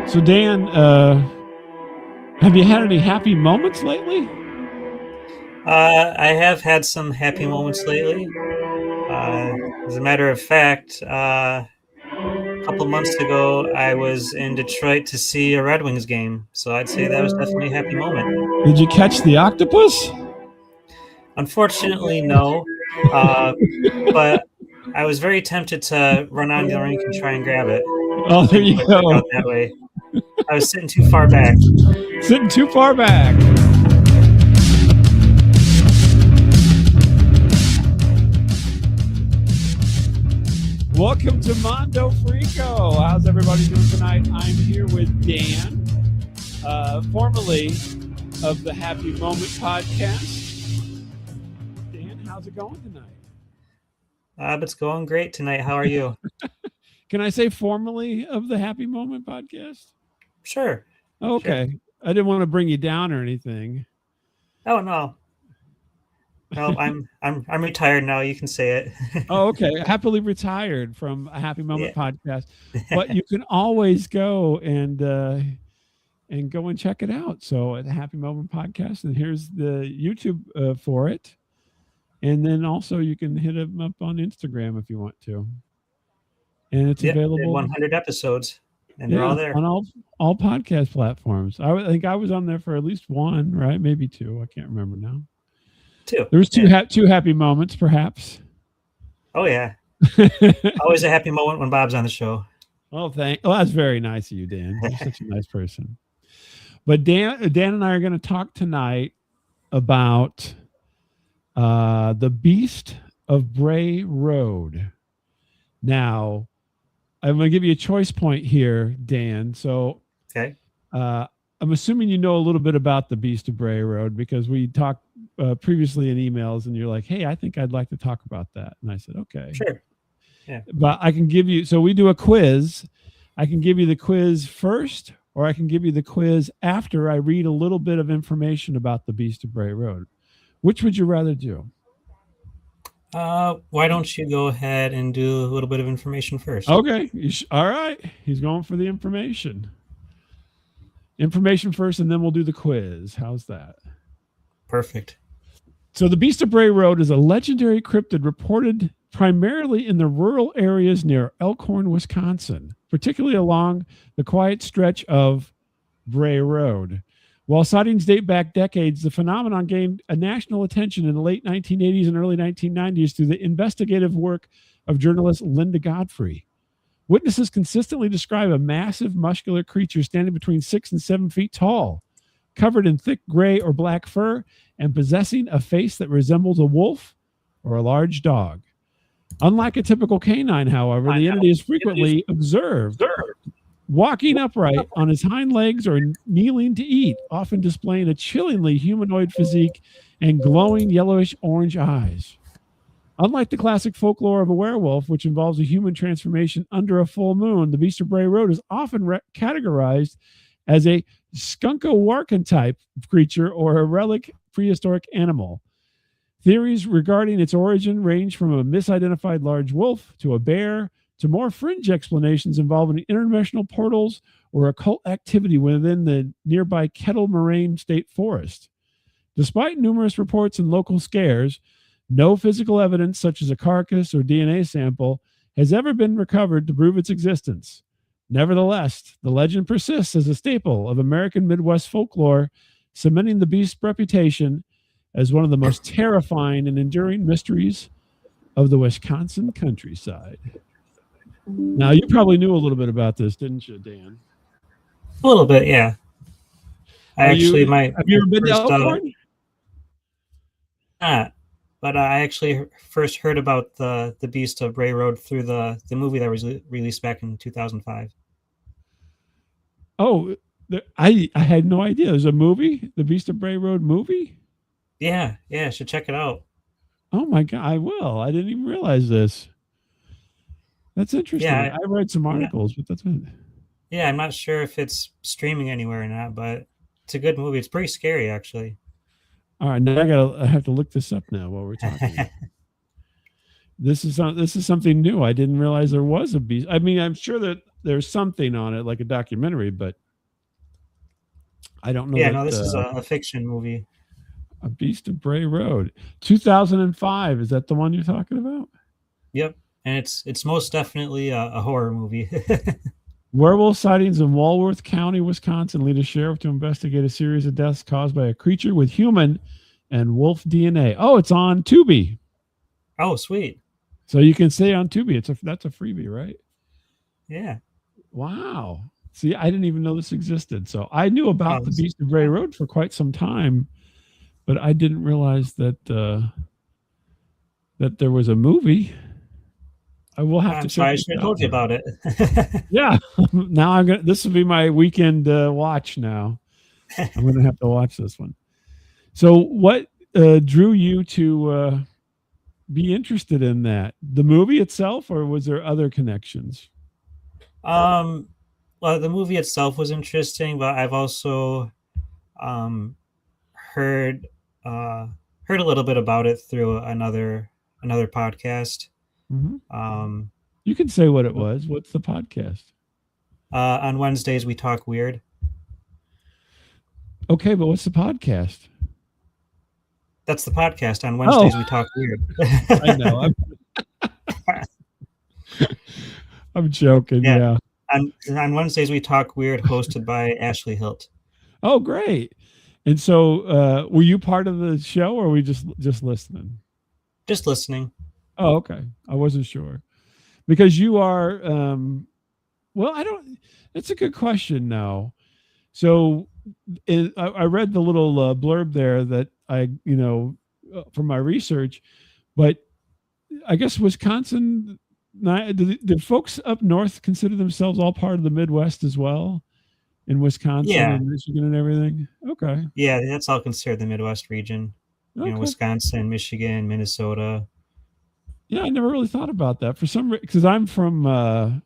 So Dan, have you had any happy moments lately? I have had some happy moments lately. As a matter of fact, a couple months ago, I was in Detroit to see a Red Wings game, so I'd say that was definitely a happy moment. Did you catch the octopus? Unfortunately, no, uh, but I was very tempted to run on the rink and try and grab it. Oh, there Didn't you quite work go. out that way. I was sitting too far back. Sitting too far back. Welcome to Mondo Freako. How's everybody doing tonight? I'm here with Dan, formerly of the Happy Moment podcast. Dan, how's it going tonight? It's going great tonight. How are you? Can I say formerly of the Happy Moment podcast? Sure. Okay. Sure. I didn't want to bring you down or anything. Oh no. No, I'm retired now. You can say it. Oh, okay. Happily retired from a Happy Moment Yeah. podcast, but you can always go and go and check it out. So at the Happy Moment podcast, and here's the YouTube for it, and then also you can hit them up on Instagram if you want to, and it's Yep, available. 100 episodes, and they're all there on all podcast platforms. I think I was on there for at least one, right? Maybe two. I can't remember now. Two. There was two happy moments, perhaps. Oh yeah, always a happy moment when Bob's on the show. Oh, that's very nice of you, Dan. You're such a nice person. But Dan and I are going to talk tonight about the Beast of Bray Road. Now, I'm going to give you a choice point here, Dan. So, okay. I'm assuming you know a little bit about the Beast of Bray Road because we talked previously in emails, and you're like, "Hey, I think I'd like to talk about that." And I said, "Okay, sure." Yeah. But I can give you. So we do a quiz. I can give you the quiz first, or I can give you the quiz after I read a little bit of information about the Beast of Bray Road. Which would you rather do? Why don't you go ahead and do a little bit of information first? Okay. All right. He's going for the information. Information first, and then we'll do the quiz. How's that? Perfect. So the Beast of Bray Road is a legendary cryptid reported primarily in the rural areas near Elkhorn, Wisconsin, particularly along the quiet stretch of Bray Road. While sightings date back decades, the phenomenon gained a national attention in the late 1980s and early 1990s through the investigative work of journalist Linda Godfrey. Witnesses consistently describe a massive, muscular creature standing between 6 and 7 feet tall, covered in thick gray or black fur, and possessing a face that resembles a wolf or a large dog. Unlike a typical canine, however, the entity is frequently observed walking upright on his hind legs or kneeling to eat, often displaying a chillingly humanoid physique and glowing yellowish-orange eyes. Unlike the classic folklore of a werewolf, which involves a human transformation under a full moon, the Beast of Bray Road is often categorized as a skunko-warken type creature or a relic prehistoric animal. Theories regarding its origin range from a misidentified large wolf to a bear to more fringe explanations involving interdimensional portals or occult activity within the nearby Kettle Moraine State Forest. Despite numerous reports and local scares, no physical evidence such as a carcass or DNA sample has ever been recovered to prove its existence. Nevertheless, the legend persists as a staple of American Midwest folklore, cementing the beast's reputation as one of the most terrifying and enduring mysteries of the Wisconsin countryside. Now, you probably knew a little bit about this, didn't you, Dan? A little bit, yeah. Have you ever been to Elkhorn? But I actually first heard about the Beast of Bray Road through the movie that was released back in 2005. Oh, I had no idea. There's a movie, the Beast of Bray Road movie? Yeah, should check it out. Oh my God, I will. I didn't even realize this. That's interesting. Yeah, I read some articles, but that's it. Yeah, I'm not sure if it's streaming anywhere or not, but it's a good movie. It's pretty scary, actually. All right, now I have to look this up now while we're talking. This is something new. I didn't realize there was a beast. I mean, I'm sure that there's something on it, like a documentary, but I don't know Yeah, that no, this is a fiction movie. a Beast of Bray Road, 2005. Is that the one you're talking about? Yep, and it's most definitely a horror movie. Werewolf sightings in Walworth County, Wisconsin, lead a sheriff to investigate a series of deaths caused by a creature with human and wolf DNA. Oh, it's on Tubi. Oh, sweet. So you can stay on Tubi. That's a freebie, right? Yeah. Wow. See, I didn't even know this existed. So I knew about the this- Beast of Bray Road for quite some time, but I didn't realize that that there was a movie. I will have to I'm check sorry, I this should have out told you now. about it. Yeah. Now I'm gonna. This will be my weekend watch. Now I'm gonna have to watch this one. So, what drew you to be interested in that? The movie itself, or was there other connections? Well, the movie itself was interesting, but I've also um, heard heard a little bit about it through another podcast. Mm-hmm. Um, You can say what it was. What's the podcast? on Wednesdays we talk weird. Okay, but what's the podcast? That's the podcast. On Wednesdays Oh, we talk weird. I know. I'm joking. Yeah. Yeah. On Wednesdays we talk weird, hosted by Ashley Hilt. Oh, great. And so, were you part of the show, or were we just listening? Just listening. Oh, okay. I wasn't sure because you are. Well, I don't. That's a good question. Now, so I read the little blurb there that I, from my research, but I guess Wisconsin. Did folks up north consider themselves all part of the Midwest as well, in Wisconsin Yeah. and Michigan and everything? Okay. Yeah, that's all considered the Midwest region. Okay. Wisconsin, Michigan, Minnesota. Yeah, I never really thought about that for some reason because I'm from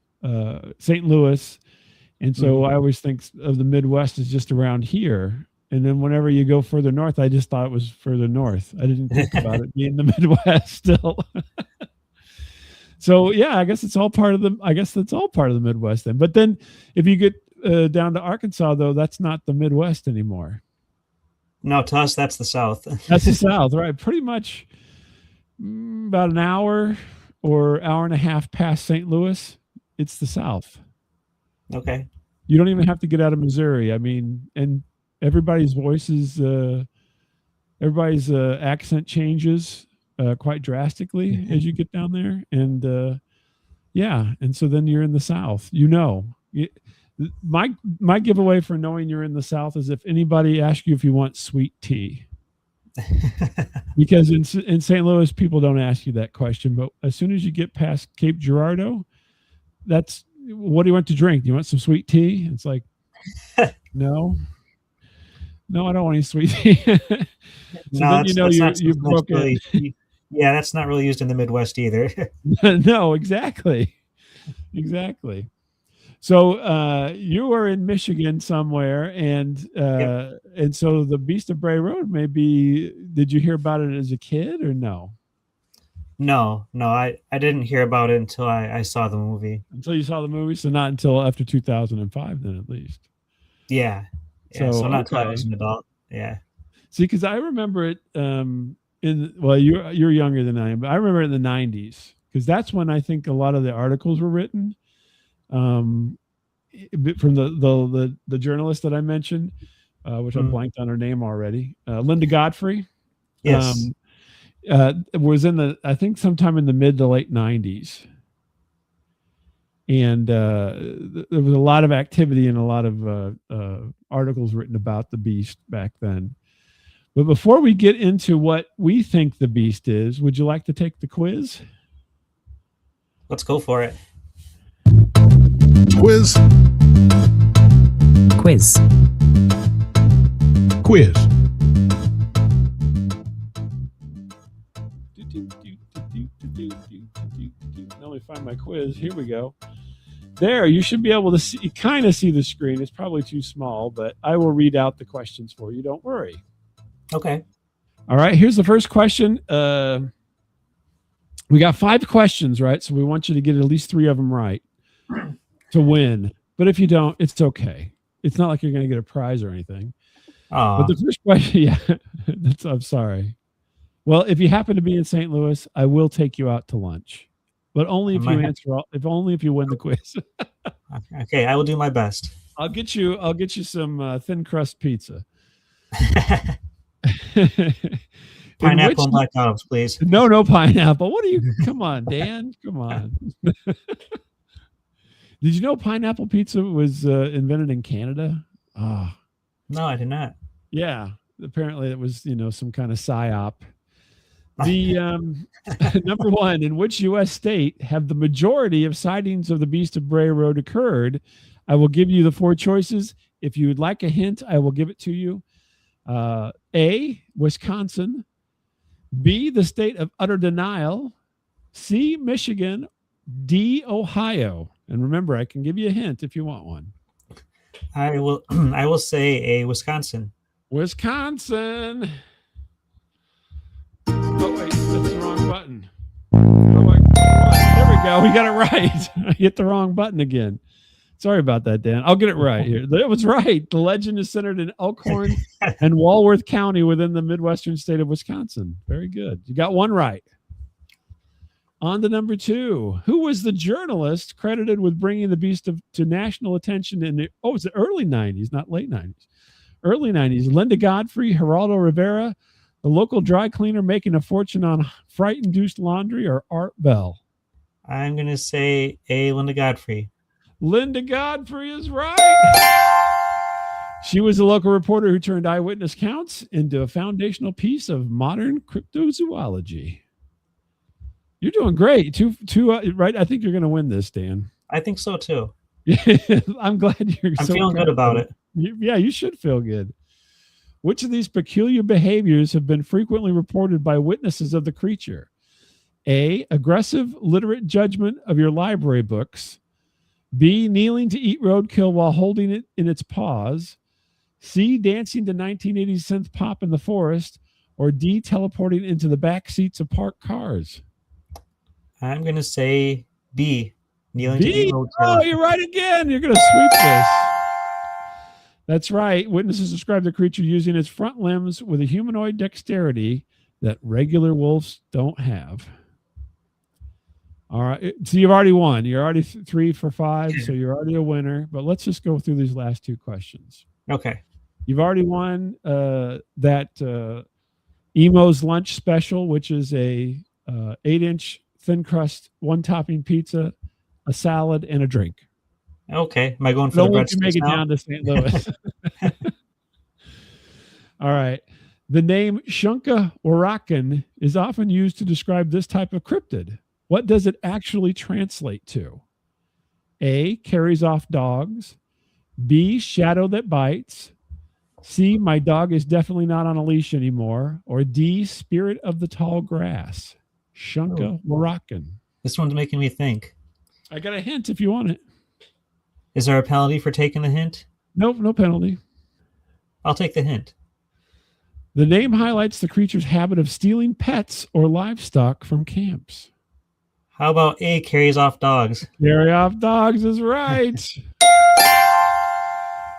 St. Louis, and so I always think of the Midwest as just around here. And then whenever you go further north, I just thought it was further north. I didn't think about it being the Midwest still. So yeah, I guess it's all part of the. I guess that's all part of the Midwest then. But then, if you get down to Arkansas, though, that's not the Midwest anymore. No, to us that's the South. That's the South, right? Pretty much about an hour or hour and a half past St. Louis, it's the South. Okay. You don't even have to get out of Missouri. I mean, and everybody's voices, everybody's accent changes quite drastically as you get down there. And yeah, and so then you're in the South. My giveaway for knowing you're in the South is if anybody asks you if you want sweet tea. Because in St. Louis, people don't ask you that question. But as soon as you get past Cape Girardeau, that's what do you want to drink? Do you want some sweet tea? It's like, no, I don't want any sweet tea. So then you've broken. Yeah, that's not really used in the Midwest either. No, exactly. So you were in Michigan somewhere, and and so the Beast of Bray Road. Maybe did you hear about it as a kid or no? No, I didn't hear about it until I saw the movie. Until you saw the movie, so not until after 2005, then at least. Yeah. So not until I was an adult. Yeah. See, because I remember it. You're younger than I am, but I remember it in the 90s because that's when I think a lot of the articles were written. From the journalist that I mentioned, which I blanked on her name already, Linda Godfrey. Yes. Was I think sometime in the mid to late 90s. And there was a lot of activity and a lot of articles written about the Beast back then. But before we get into what we think the Beast is, would you like to take the quiz? Let's go for it. Quiz. Let me find my quiz. Here we go. There, you should be able to see, kind of see the screen. It's probably too small, but I will read out the questions for you. Don't worry. Okay. All right, here's the first question. We got 5 questions, right? So we want you to get at least 3 of them right to win. But if you don't, it's okay. It's not like you're going to get a prize or anything. But the first question, yeah, I'm sorry. Well, if you happen to be in St. Louis, I will take you out to lunch, but only if you answer if you win the quiz. Okay, I will do my best. I'll get you some thin crust pizza. Pineapple and black olives, please. No pineapple. What are you? Come on, Dan. Come on. Did you know pineapple pizza was invented in Canada? Oh. No, I did not. Yeah, apparently it was some kind of psyop. The number 1, in which U.S. state have the majority of sightings of the Beast of Bray Road occurred? I will give you the 4 choices. If you would like a hint, I will give it to you. A, Wisconsin. B, the state of utter denial. C, Michigan. D, Ohio. And remember, I can give you a hint if you want one. I will say a Wisconsin. Wisconsin. Oh, wait, that's the wrong button. Oh, wait. There we go. We got it right. I hit the wrong button again. Sorry about that, Dan. I'll get it right here. It was right. The legend is centered in Elkhorn and Walworth County within the Midwestern state of Wisconsin. Very good. You got one right. On to number 2. Who was the journalist credited with bringing the Beast to national attention in it's the early 90s, not late 90s. Early 90s. Linda Godfrey, Geraldo Rivera, the local dry cleaner making a fortune on fright-induced laundry, or Art Bell? I'm going to say a Linda Godfrey. Linda Godfrey is right. She was a local reporter who turned eyewitness counts into a foundational piece of modern cryptozoology. You're doing great. Two, right? I think you're going to win this, Dan. I think so too. I'm glad you're. I'm feeling good about it. Yeah, you should feel good. Which of these peculiar behaviors have been frequently reported by witnesses of the creature? A, aggressive, literate judgment of your library books. B, kneeling to eat roadkill while holding it in its paws. C, dancing to 1980s synth pop in the forest. Or D, teleporting into the back seats of parked cars. I'm going to say B, kneeling to eat roadkill. Oh, you're right again. You're going to sweep this. That's right. Witnesses describe the creature using its front limbs with a humanoid dexterity that regular wolves don't have. All right. So you've already won. You're already 3 for 5. So you're already a winner. But let's just go through these last 2 questions. Okay. You've already won that Emo's Lunch Special, which is a 8-inch thin crust, 1-topping pizza, a salad, and a drink. Okay. Am I going for the breadsticks make it now? down to St. Louis. All right. The name Shunka Warakan is often used to describe this type of cryptid. What does it actually translate to? A, carries off dogs. B, shadow that bites. C, my dog is definitely not on a leash anymore. Or D, spirit of the tall grass. Shunka Warakan. This one's making me think. I got a hint if you want it. Is there a penalty for taking the hint? Nope, no penalty. I'll take the hint. The name highlights the creature's habit of stealing pets or livestock from camps. How about A, carries off dogs? Carry off dogs is right.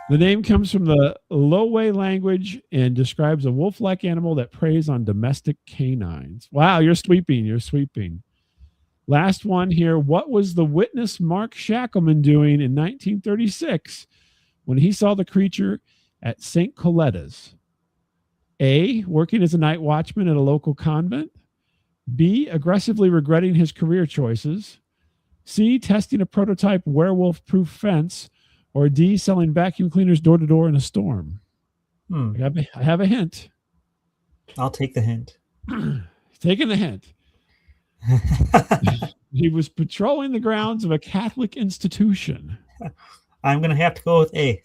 The name comes from the Lowe language and describes a wolf-like animal that preys on domestic canines. Wow, you're sweeping. You're sweeping. Last one here. What was the witness Mark Shackleman doing in 1936 when he saw the creature at St. Coletta's? A, working as a night watchman at a local convent. B, aggressively regretting his career choices. C, testing a prototype werewolf-proof fence. Or D, selling vacuum cleaners door to door in a storm. I have a hint. I'll take the hint. Taking the hint. He was patrolling the grounds of a Catholic institution. I'm going to have to go with A.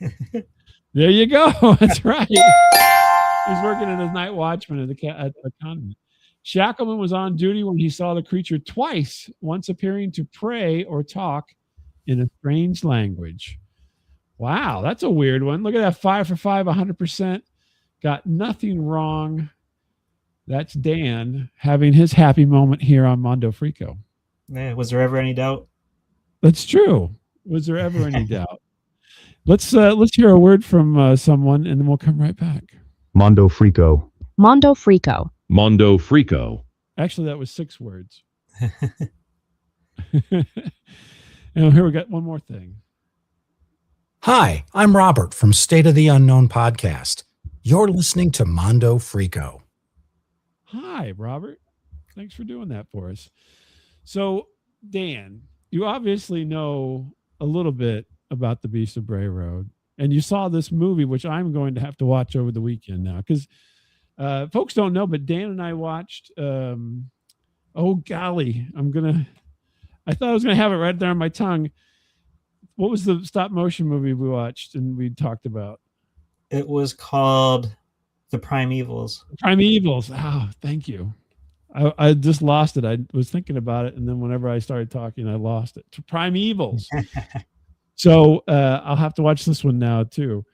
There you go. That's right. He's working as night watchman at the convent. Shackleman was on duty when he saw the creature twice, once appearing to pray or talk in a strange language. Wow, that's a weird one. Look at that, 5 for 5, 100%. Got nothing wrong. That's Dan having his happy moment here on Mondo Freako. Yeah, was there ever any doubt? That's true. Was there ever any doubt? Let's hear a word from someone, and then we'll come right back. Mondo Freako. Mondo Freako. Mondo Freako. Actually, that was 6 words. And here we got one more thing. Hi, I'm Robert from State of the Unknown podcast. You're listening to Mondo Freako. Hi, Robert. Thanks for doing that for us. So, Dan, you obviously know a little bit about the Beast of Bray Road, and you saw this movie, which I'm going to have to watch over the weekend now, because folks don't know, but Dan and I watched. Oh golly, I thought I was gonna have it right there on my tongue. What was the stop motion movie we watched and we talked about? It was called The Primevals. Primevals. Oh, thank you. I just lost it. I was thinking about it, and then whenever I started talking, I lost it. Primevals. So I'll have to watch this one now too.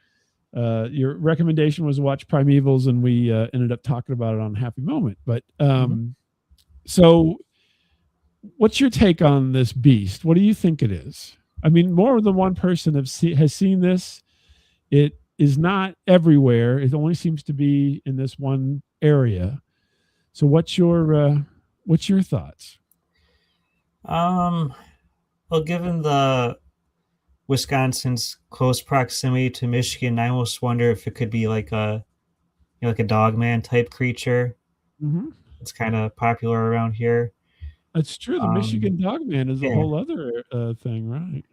Your recommendation was to watch Primevals, and we ended up talking about it on Happy Moment. But so, what's your take on this beast? What do you think it is? I mean, more than one person has seen this. It is not everywhere. It only seems to be in this one area. So, what's your thoughts? Well, given the Wisconsin's close proximity to Michigan, I almost wonder if it could be like a dogman type creature. Mm-hmm. It's kind of popular around here. That's true. The Michigan Dogman is a whole other thing, right?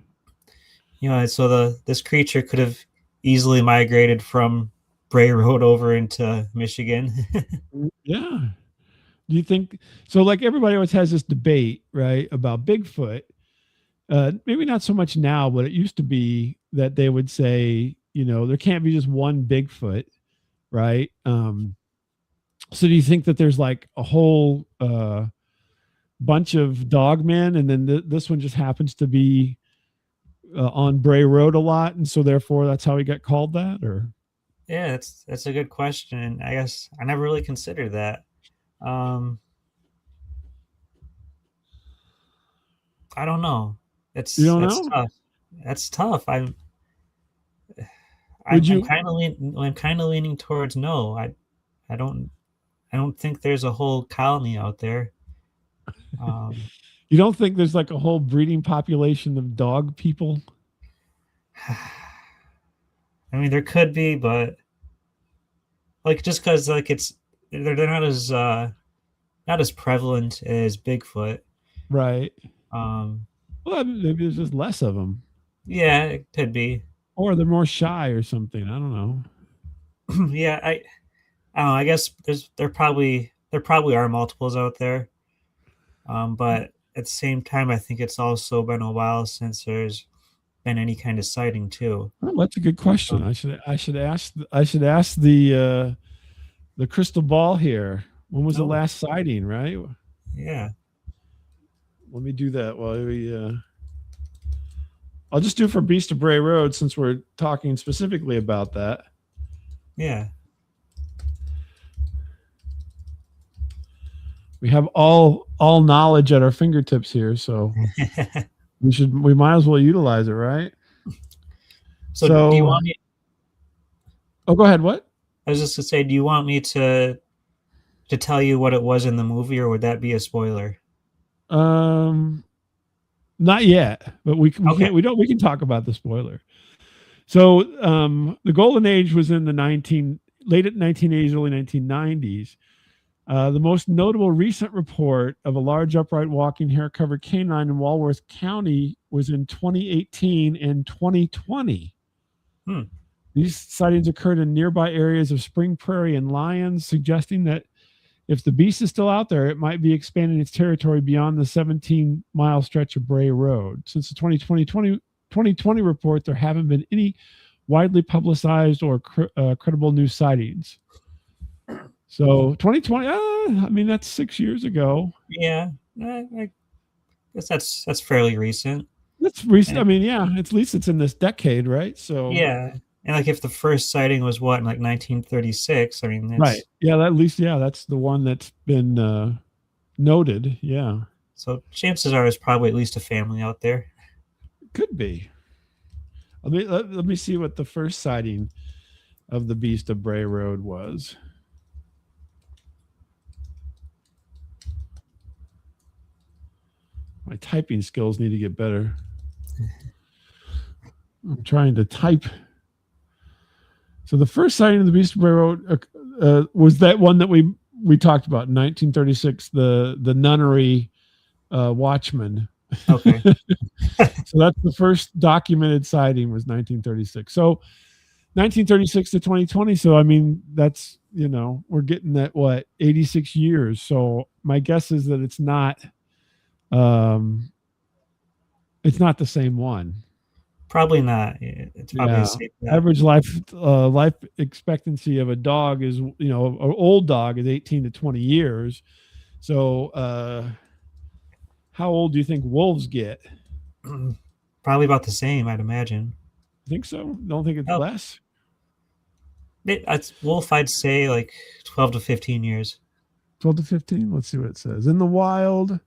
So this creature could have easily migrated from Bray Road over into Michigan. Yeah. Do you think so? Like everybody always has this debate, right, about Bigfoot. Maybe not so much now, but it used to be that they would say, there can't be just one Bigfoot, right? So do you think that there's like a whole bunch of dogmen, and then this one just happens to be on Bray Road a lot, and so therefore that's how he got called that? Or yeah, that's a good question. I guess I never really considered that. I don't know. That's tough. That's tough. I'm kind of leaning towards no. I don't think there's a whole colony out there. You don't think there's like a whole breeding population of dog people? I mean, there could be, but like just because like they're not as prevalent as Bigfoot, right? Well, maybe there's just less of them. Yeah, it could be, or they're more shy or something. I don't know. Yeah, I don't know. I guess there probably are multiples out there, but at the same time, I think it's also been a while since there's been any kind of sighting too. Well, that's a good question. I should ask the crystal ball here. When was the last sighting? Right? Yeah. Let me do that while we. I'll just do for Beast of Bray Road since we're talking specifically about that. Yeah. We have all knowledge at our fingertips here, so we might as well utilize it, right? So do you want me? Oh, go ahead. What? I was just gonna say, do you want me to tell you what it was in the movie, or would that be a spoiler? Not yet, but we can talk about the spoiler. So, the golden age was in the late 1980s, early 1990s. The most notable recent report of a large upright walking hair-covered canine in Walworth County was in 2018 and 2020. These sightings occurred in nearby areas of Spring Prairie and Lyons, suggesting that if the beast is still out there, it might be expanding its territory beyond the 17-mile stretch of Bray Road. Since the 2020 report, there haven't been any widely publicized or credible news sightings. So 2020, I mean, that's 6 years ago. Yeah, I guess that's fairly recent. That's recent. I mean, yeah, at least it's in this decade, right? So yeah, And like if the first sighting was what in like 1936, I mean that's Right. Yeah, at least that's the one that's been noted. Yeah. so chances are there's probably at least a family out there. Could be. Let me see what the first sighting of the Beast of Bray Road was. My typing skills need to get better. I'm trying to type. So the first sighting of the Beast of Bray Road was that one that we talked about in 1936, the nunnery watchman. Okay. So that's the first documented sighting was 1936. So 1936 to 2020. So I mean, that's we're getting at what 86 years. So my guess is that it's not the same one. Probably not. It's probably a safe bet. Average life expectancy of a dog is an old dog is 18 to 20 years. So how old do you think wolves get? Probably about the same, I'd imagine. Think so? Don't think it's less? Wolf, I'd say like 12 to 15 years. 12 to 15? Let's see what it says. In the wild,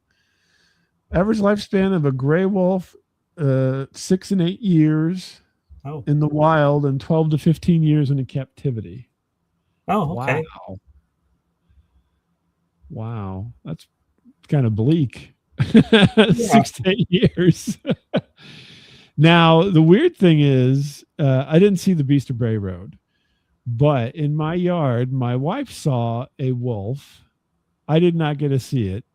average lifespan of a gray wolf, 6 and 8 years in the wild, and 12 to 15 years in captivity. Oh, okay. Wow. That's kind of bleak. 6 to 8 years. Now, the weird thing is, I didn't see the Beast of Bray Road, but in my yard, my wife saw a wolf. I did not get to see it,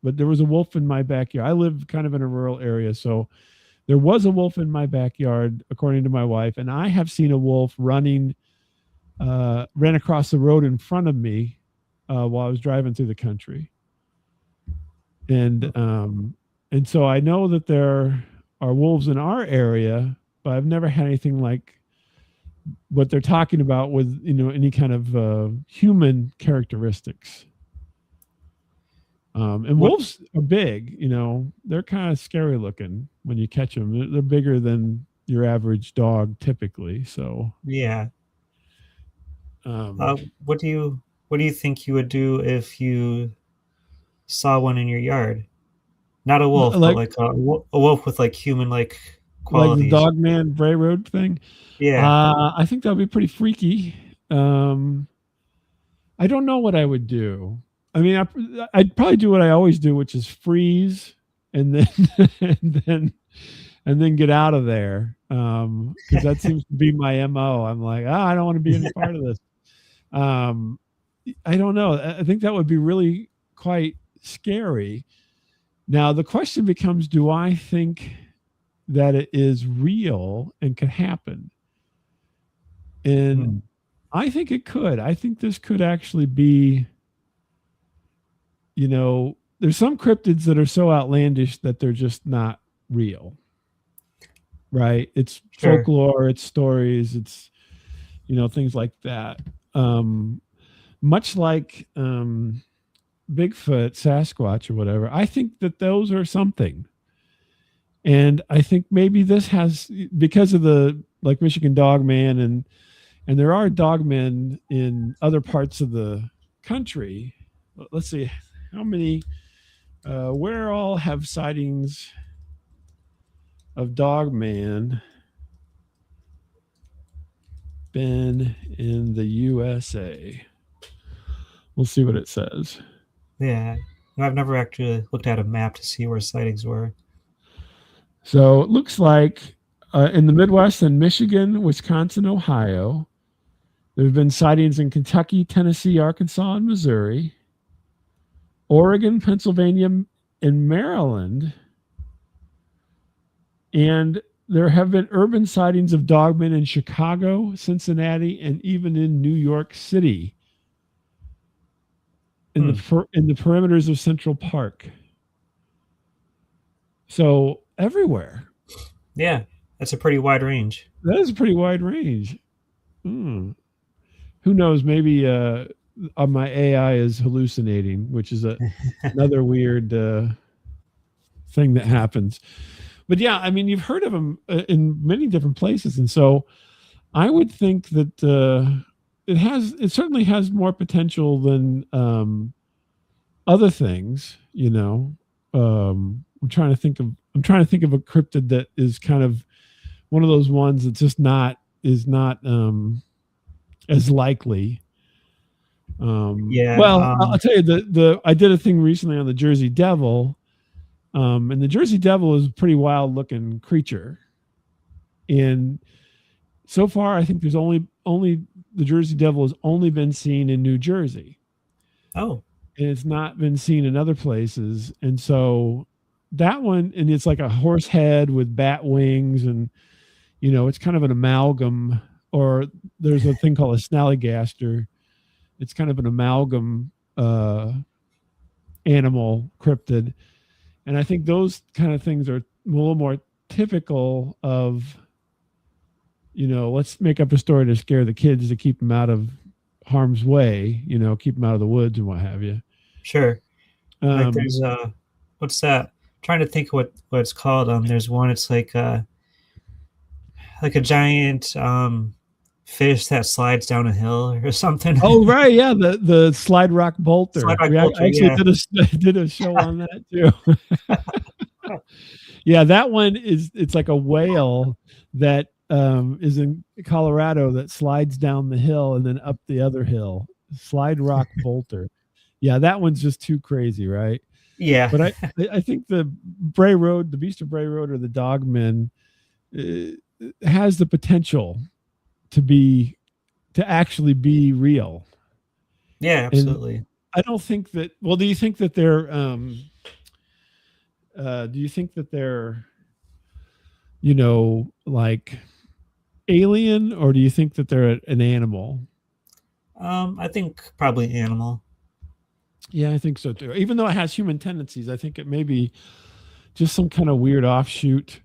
but there was a wolf in my backyard. I live kind of in a rural area, so there was a wolf in my backyard, according to my wife, and I have seen a wolf ran across the road in front of me while I was driving through the country. And so I know that there are wolves in our area, but I've never had anything like what they're talking about with any kind of human characteristics. And wolves are big, they're kind of scary looking when you catch them. They're bigger than your average dog typically. So yeah. What do you think you would do if you saw one in your yard? Not a wolf, but like a wolf with like human like qualities. Like the Dogman Bray Road thing. Yeah. I think that would be pretty freaky. I don't know what I would do. I mean, I'd probably do what I always do, which is freeze and then and then get out of there, because that seems to be my MO. I'm like, I don't want to be any part of this. I don't know. I think that would be really quite scary. Now the question becomes, do I think that it is real and could happen? And I think it could. I think this could actually be, there's some cryptids that are so outlandish that they're just not real. Right? It's folklore, it's stories, it's, things like that. Much like Bigfoot, Sasquatch, or whatever, I think that those are something. And I think maybe this has, because of the like Michigan Dogman, and there are dogmen in other parts of the country. Let's see how many, where all have sightings of Dogman been in the USA. We'll see what it says. Yeah, I've never actually looked at a map to see where sightings were. So it looks like in the Midwest and Michigan, Wisconsin, Ohio, there have been sightings in Kentucky, Tennessee, Arkansas, and Missouri, Oregon, Pennsylvania, and Maryland. And there have been urban sightings of dogmen in Chicago, Cincinnati, and even in New York City, in the perimeters of Central Park. So everywhere. Yeah, that's a pretty wide range. That is a pretty wide range. Who knows? Maybe my AI is hallucinating, which is another weird thing that happens. But yeah, I mean, you've heard of them in many different places. And so I would think that it certainly has more potential than other things. I'm trying to think of a cryptid that is kind of one of those ones that's just not as likely. Yeah. Well, I'll tell you I did a thing recently on the Jersey Devil, and the Jersey Devil is a pretty wild looking creature. And so far, I think there's only the Jersey Devil has only been seen in New Jersey. Oh. And it's not been seen in other places. And so that one, and it's like a horse head with bat wings, and it's kind of an amalgam, or there's a thing called a snallygaster. It's kind of an amalgam animal cryptid. And I think those kind of things are a little more typical of, let's make up a story to scare the kids to keep them out of harm's way, keep them out of the woods and what have you. Sure. Like there's what's that? I'm trying to think of what it's called. There's one. It's like a giant fish that slides down a hill or something. Oh right, yeah, the slide rock bolter. I actually did a show on that too. Yeah, that one it's like a whale that is in Colorado that slides down the hill and then up the other hill. Slide rock bolter. Yeah, that one's just too crazy, right? Yeah. But I think the Bray Road, the Beast of Bray Road, or the Dogman has the potential to actually be real. Yeah, absolutely. And I don't think that. Well, do you think that they're? Like alien, or do you think that they're an animal? I think probably animal. Yeah, I think so too. Even though it has human tendencies, I think it may be just some kind of weird offshoot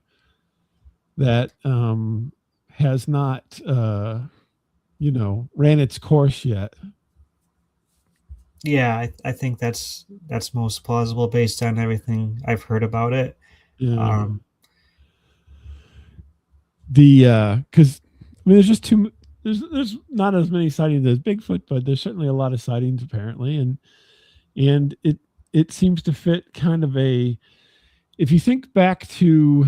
that has not, ran its course yet. Yeah, I think that's most plausible based on everything I've heard about it. Yeah. Because there's just there's not as many sightings as Bigfoot, but there's certainly a lot of sightings apparently, and it seems to fit kind of if you think back to,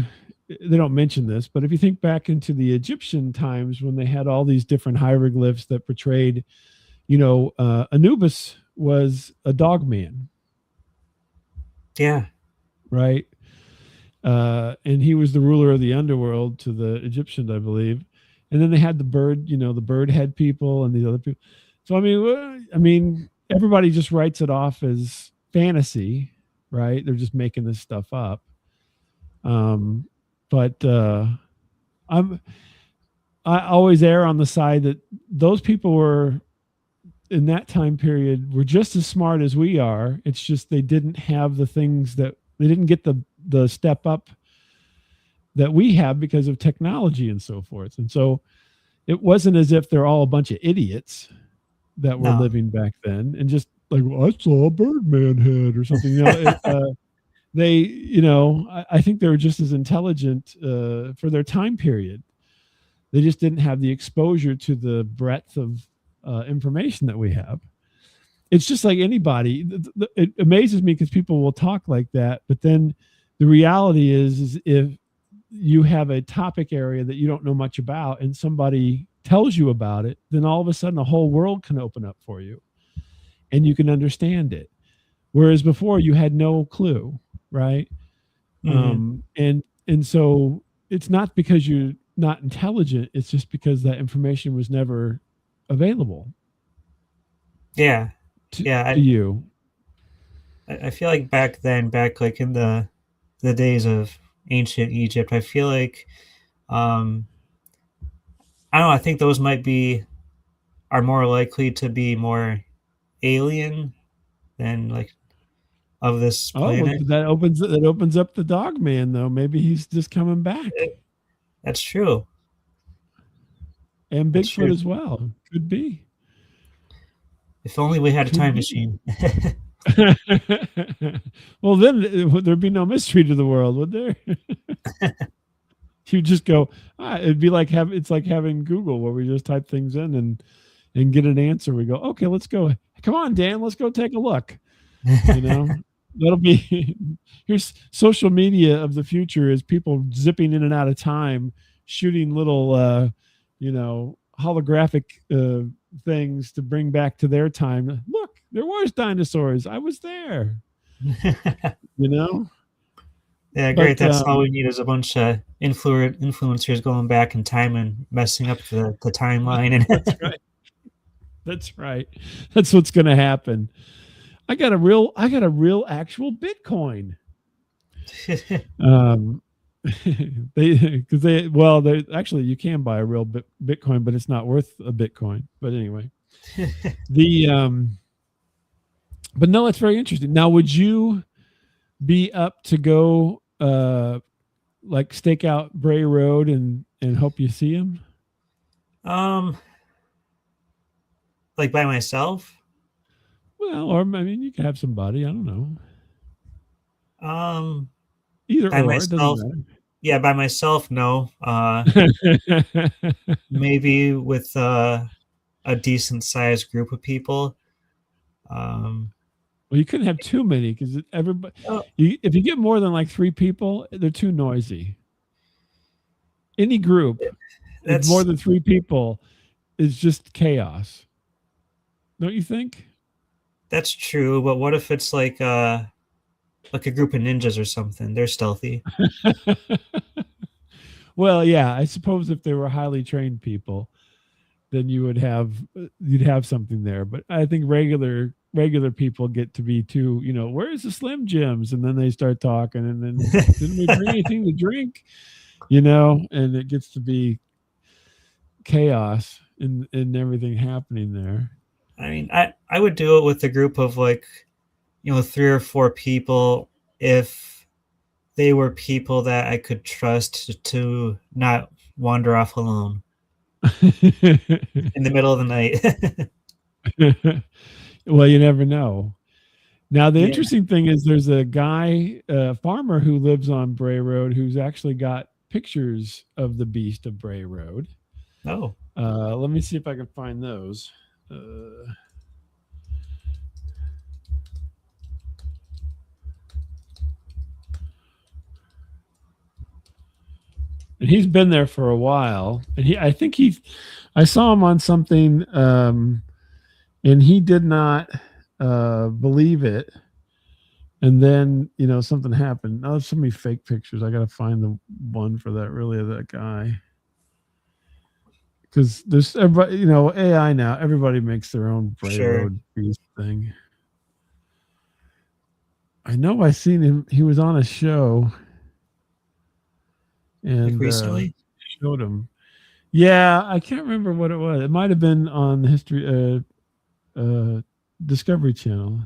they don't mention this, but if you think back into the Egyptian times when they had all these different hieroglyphs that portrayed, Anubis was a dog man. Yeah. Right. And he was the ruler of the underworld to the Egyptians, I believe. And then they had the bird, the bird head people and these other people. So, I mean, everybody just writes it off as fantasy, right? They're just making this stuff up. But I always err on the side that those people were, in that time period, were just as smart as we are. It's just they didn't have the things that they didn't get the step up that we have because of technology and so forth. And so it wasn't as if they're all a bunch of idiots that were living back then and just like, well, I saw a Birdman head or something. I think they were just as intelligent for their time period. They just didn't have the exposure to the breadth of information that we have. It's just like anybody. It amazes me because people will talk like that, but then the reality is if you have a topic area that you don't know much about and somebody tells you about it, then all of a sudden the whole world can open up for you and you can understand it. Whereas before you had no clue, right? Mm-hmm. And so it's not because you're not intelligent, it's just because that information was never available. Yeah. To you. I feel like back like in the days of ancient Egypt, I feel like I don't know, I think those are more likely to be more alien than like of this planet. Well, that opens up the dog man though. Maybe he's just coming back. That's true. And Bigfoot as well. Could be. If only we had a time machine. Well, then there'd be no mystery to the world, would there? You just go, it'd be like it's like having Google where we just type things in and get an answer. We go, okay, let's go. Come on, Dan, let's go take a look. You know, that'll be here's social media of the future is people zipping in and out of time, shooting little, holographic things to bring back to their time. Look, there was dinosaurs. I was there. You know. Yeah, great. That's all we need is a bunch of influencers going back in time and messing up the timeline. That's right. That's right. That's what's going to happen. I got a real actual Bitcoin. They actually you can buy a real Bitcoin, but it's not worth a Bitcoin. But anyway, but no, it's very interesting. Now, would you be up to go like stake out Bray Road and hope you see him? Like by myself? Well, or I mean, you could have somebody. I don't know. Either by or, myself. It doesn't Yeah, by myself, no. matter. Maybe with a decent sized group of people. Well, you couldn't have too many because everybody. Oh. If you get more than like 3 people, they're too noisy. Any group, with more than 3 people, is just chaos. Don't you think? That's true, but what if it's like a group of ninjas or something? They're stealthy. Well, yeah, I suppose if they were highly trained people, then you'd have something there. But I think regular people get to be too, where's the Slim Jims? And then they start talking, and then didn't we bring anything to drink? And it gets to be chaos in everything happening there. I mean, I would do it with a group of 3 or 4 people if they were people that I could trust to not wander off alone in the middle of the night. Well, you never know. Now, the interesting thing is there's a guy, farmer who lives on Bray Road who's actually got pictures of the beast of Bray Road. Oh. Let me see if I can find those. And he's been there for a while, and I saw him on something, and he did not believe it. And then something happened. Oh, there's so many fake pictures. I got to find the one for that guy. Because there's everybody, AI now. Everybody makes their own Bray Road beast thing. I know I seen him. He was on a show, and recently showed him. Yeah, I can't remember what it was. It might have been on the Discovery Channel.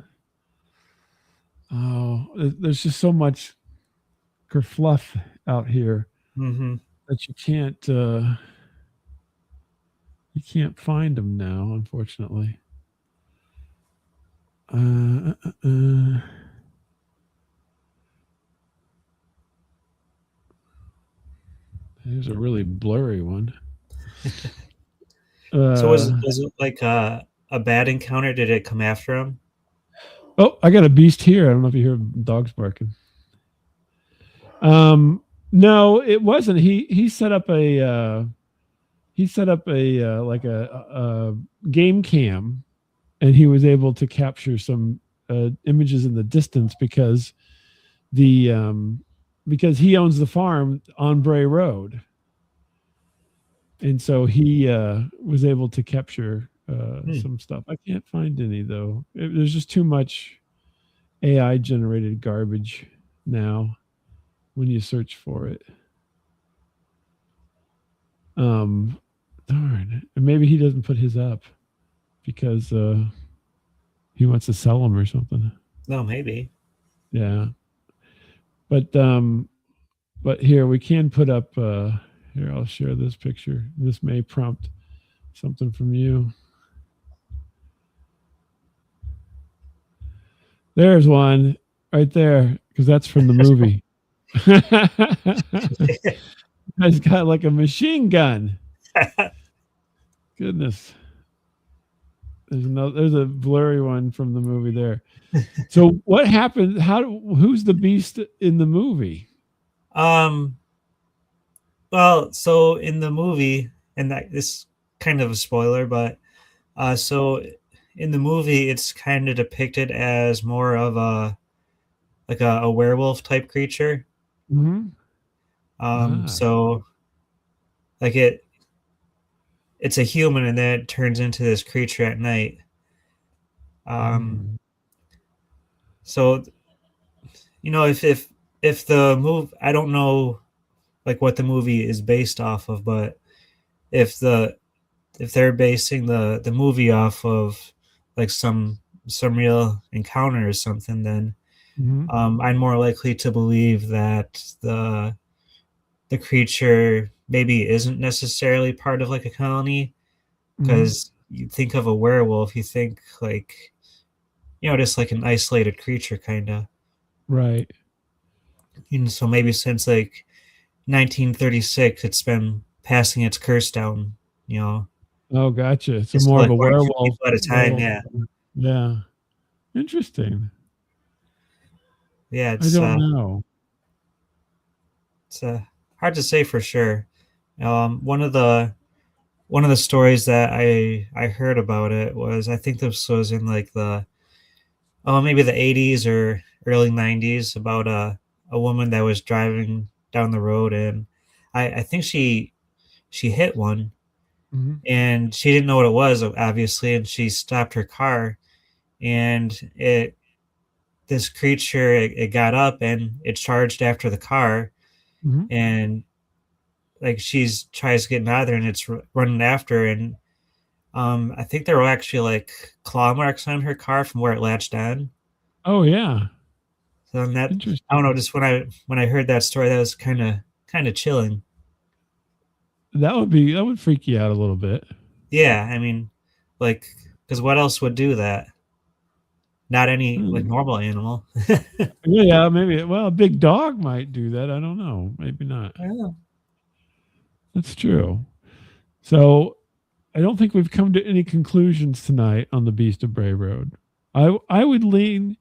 Oh, there's just so much kerfluff out here that you can't. You can't find them now, unfortunately. There's a really blurry one. So was it like a bad encounter? Did it come after him? Oh, I got a beast here. I don't know if you hear dogs barking. No, it wasn't. He set up a like a game cam, and he was able to capture some images in the distance because he owns the farm on Bray Road, and so he was able to capture some stuff. I can't find any though. There's just too much AI generated garbage now when you search for it. Darn. And maybe he doesn't put his up because he wants to sell them or something. No, maybe. Yeah. But here we can put up here, I'll share this picture. This may prompt something from you. There's one right there, because that's from the movie. Guy's got like a machine gun. Goodness. There's a blurry one from the movie there. So what happened? Who's the beast in the movie? Well, so in the movie, and that this kind of a spoiler, but so in the movie, it's kind of depicted as more of a werewolf type creature. Mm-hmm. So like it's a human, and then it turns into this creature at night. So if the move, I don't know like what the movie is based off of, but if they're basing the movie off of like some real encounter or something, then I'm more likely to believe that the creature maybe isn't necessarily part of like a colony, because you think of a werewolf, you think like just like an isolated creature kind of. Right. So maybe since like 1936, it's been passing its curse down. Oh, gotcha. So Just more like of a one or two werewolf people at a time. werewolf. Yeah. Yeah. Interesting. Yeah. I don't know. It's hard to say for sure. One of the stories that I heard about it was, I think this was in like maybe the 80s or early 90s, about a woman that was driving down the road, and I think she hit one, and she didn't know what it was, obviously, and she stopped her car, and this creature, it got up and it charged after the car, and like she's tries getting out of there, and it's running after her, and I think there were actually like claw marks on her car from where it latched on. Oh yeah. So that, I don't know, just when I heard that story, that was kind of chilling. That would freak you out a little bit. Yeah, I mean, like, because what else would do that? Not any like normal animal. Yeah, maybe. Well, a big dog might do that. I don't know. Maybe not. That's true. So I don't think we've come to any conclusions tonight on the Beast of Bray Road. I would lean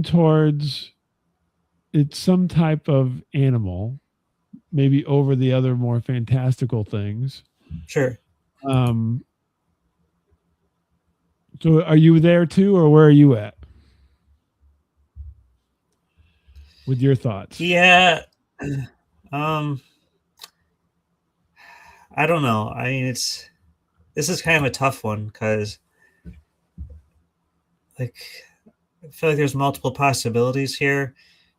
towards it's some type of animal, maybe over the other more fantastical things. Sure. So are you there too, or where are you at with your thoughts? Yeah. I don't know. I mean, this is kind of a tough one, because like I feel like there's multiple possibilities here,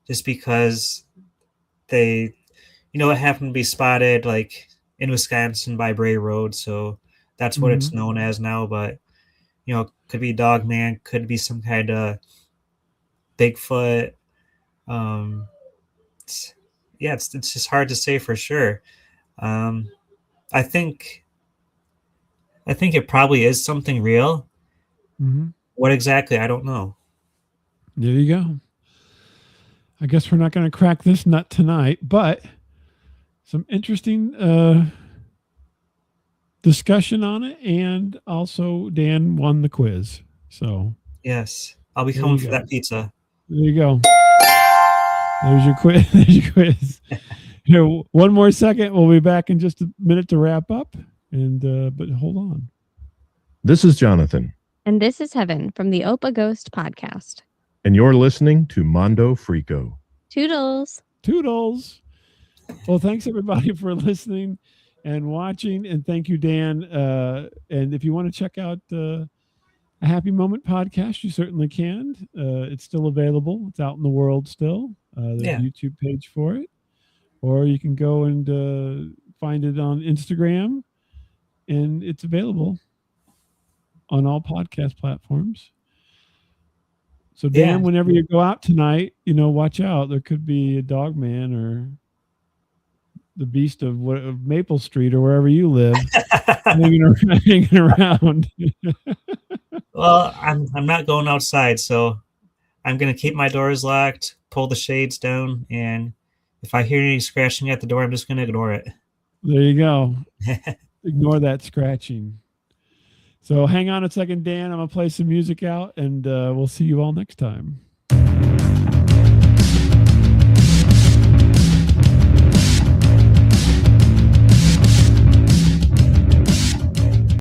just because they, it happened to be spotted like in Wisconsin by Bray Road, so that's what it's known as now. But could be Dogman, could be some kind of Bigfoot. It's just hard to say for sure. I think it probably is something real. What exactly, I don't know. There you go. I guess we're not going to crack this nut tonight, but some interesting discussion on it, and also Dan won the quiz. So yes, I'll be coming for that pizza. There you go. There's your quiz. There's your quiz. Here, one more second. We'll be back in just a minute to wrap up. And but hold on. This is Jonathan. And this is Heaven from the Opa Ghost podcast. And you're listening to Mondo Freako. Toodles. Toodles. Well, thanks everybody for listening and watching. And thank you, Dan. And if you want to check out a Happy Moment podcast, you certainly can. It's still available. It's out in the world still. There's a YouTube page for it. Or you can go and find it on Instagram. And it's available on all podcast platforms. So Dan, whenever you go out tonight, watch out. There could be a dog man or the beast of Maple Street or wherever you live hanging around. Well, I'm not going outside, so I'm going to keep my doors locked, pull the shades down, and if I hear any scratching at the door, I'm just going to ignore it. There you go. Ignore that scratching. So hang on a second, Dan. I'm going to play some music out, and we'll see you all next time.